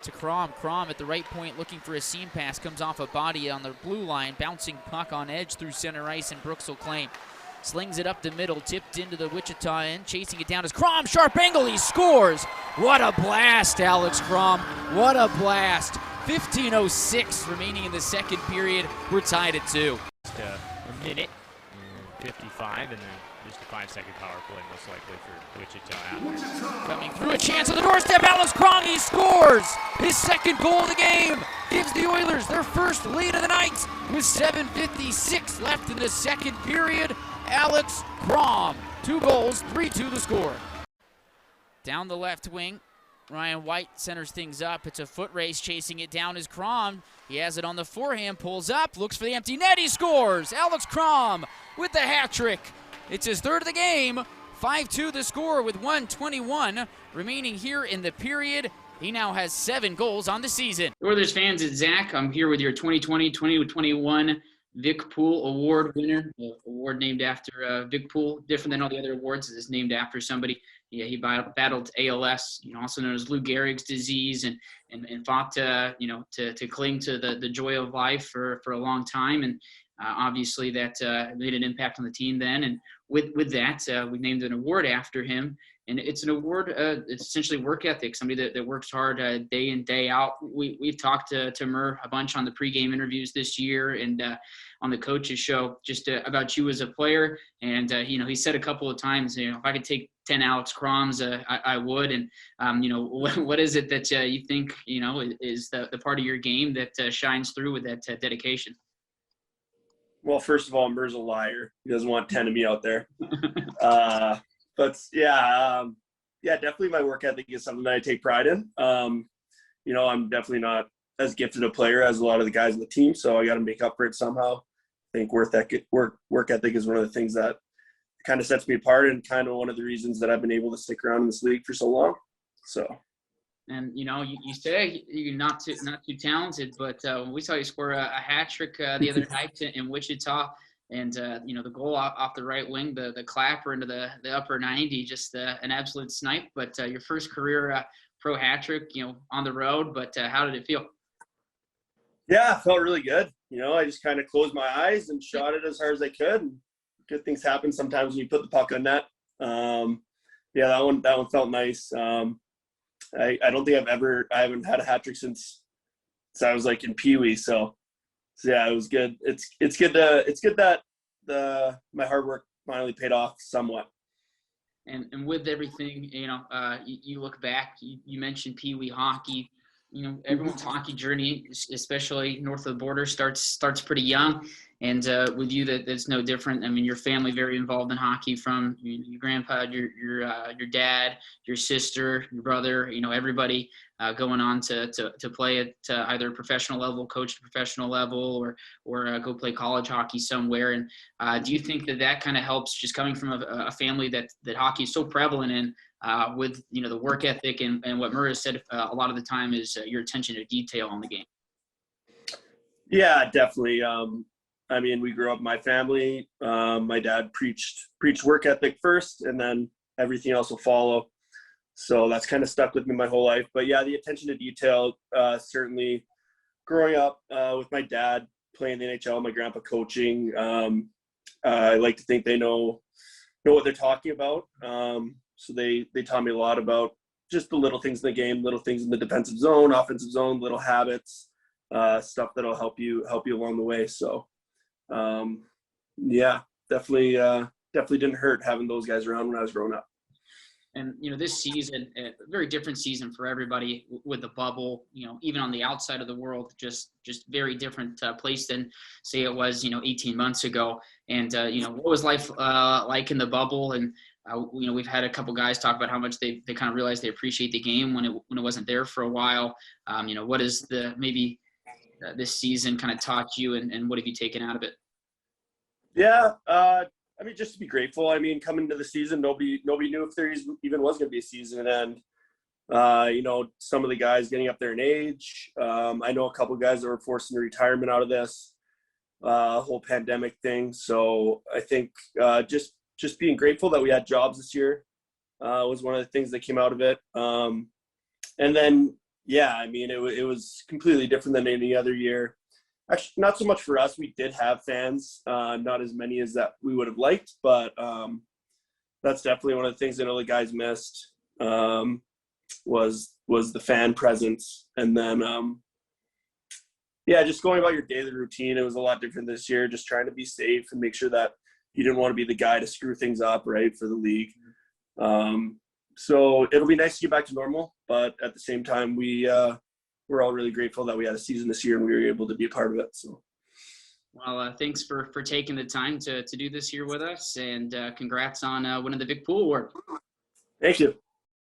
to Kromm. Kromm at the right point looking for a seam pass. Comes off a body on the blue line. Bouncing puck on edge through center ice, and Brooks will claim. Slings it up the middle, tipped into the Wichita end. Chasing it down is Kromm. Sharp angle, he scores. What a blast, Alex Kromm. What a blast. 15:06 remaining in the second period. We're tied at 2. Just a minute and 55, and then just a 5-second power play most likely for Wichita. Coming through, a chance on the doorstep. Alex Kromm, he scores his second goal of the game. Gives the Oilers their first lead of the night with 7:56 left in the second period. Alex Kromm, 2 goals, 3-2 the score. Down the left wing, Ryan White centers things up. It's a foot race. Chasing it down is Kromm. He has it on the forehand, pulls up, looks for the empty net. He scores. Alex Kromm with the hat trick. It's his third of the game. 5-2 the score with 1:21 remaining here in the period. He now has 7 goals on the season. Oilers fans, it's Zach. I'm here with your 2020-2021 Vic Poole Award winner. The award named after Vic Poole, different than all the other awards. It's named after somebody. Yeah, he battled ALS, also known as Lou Gehrig's disease, and fought to cling to the joy of life for a long time. And obviously that made an impact on the team then. And with that, we named an award after him. And it's an award, it's essentially work ethic, somebody that works hard day in, day out. We've talked to Murr a bunch on the pregame interviews this year and on the coach's show just about you as a player. And, he said a couple of times, if I could take 10 Alex Kromms, I would. And, what is it that you think, is the part of your game that shines through with that dedication? Well, first of all, Murr's a liar. He doesn't want 10 of me out there. But definitely my work ethic is something that I take pride in. I'm definitely not as gifted a player as a lot of the guys on the team, so I got to make up for it somehow. I think work ethic is one of the things that kind of sets me apart, and kind of one of the reasons that I've been able to stick around in this league for so long. So. And you say you're not too talented, but when we saw you score a hat trick the other night in Wichita. And, the goal off the right wing, the clapper into the upper 90, just an absolute snipe. But your first career pro hat trick, on the road. But how did it feel? Yeah, it felt really good. I just kind of closed my eyes and shot it as hard as I could. And good things happen sometimes when you put the puck on net. That one felt nice. I don't think I haven't had a hat trick since I was like in Pee Wee. So yeah, it was good. It's good that my hard work finally paid off somewhat. And with everything, you look back. You mentioned Pee Wee hockey. Everyone's hockey journey, especially north of the border, starts pretty young. And with you, that's no different. I mean, your family very involved in hockey, from your grandpa, your dad, your sister, your brother. Everybody going on to play at either professional level, coach to professional level, or go play college hockey somewhere. And do you think that kind of helps, just coming from a family that hockey is so prevalent in, with the work ethic and what Murray has said a lot of the time is your attention to detail on the game? Yeah, definitely. We grew up in my family. My dad preached work ethic first, and then everything else will follow. So that's kind of stuck with me my whole life. But yeah, the attention to detail, certainly growing up with my dad playing the NHL, my grandpa coaching, I like to think they know what they're talking about. So they taught me a lot about just the little things in the game, little things in the defensive zone, offensive zone, little habits, stuff that'll help you along the way. So definitely didn't hurt having those guys around when I was growing up. And, this season, a very different season for everybody with the bubble, even on the outside of the world, just very different place than, say, it was, 18 months ago. And, what was life like in the bubble? And, we've had a couple guys talk about how much they kind of realized they appreciate the game when it wasn't there for a while. What is this season kind of taught you, and what have you taken out of it? Yeah, just to be grateful. Coming into the season, nobody knew if there even was going to be a season. And, some of the guys getting up there in age. I know a couple of guys that were forced into retirement out of this whole pandemic thing. So I think just being grateful that we had jobs this year was one of the things that came out of it. And then, Yeah, I mean, it was completely different than any other year. Actually, not so much for us. We did have fans, not as many as that we would have liked, but that's definitely one of the things I know the guys missed, was the fan presence. And then, yeah, just going about your daily routine. It was a lot different this year, just trying to be safe and make sure that you didn't want to be the guy to screw things up, right, for the league. So it'll be nice to get back to normal, but at the same time, we're all really grateful that we had a season this year and we were able to be a part of it. So, Well, thanks for taking the time to do this here with us, and congrats on winning the Vic Poole Award. thank you.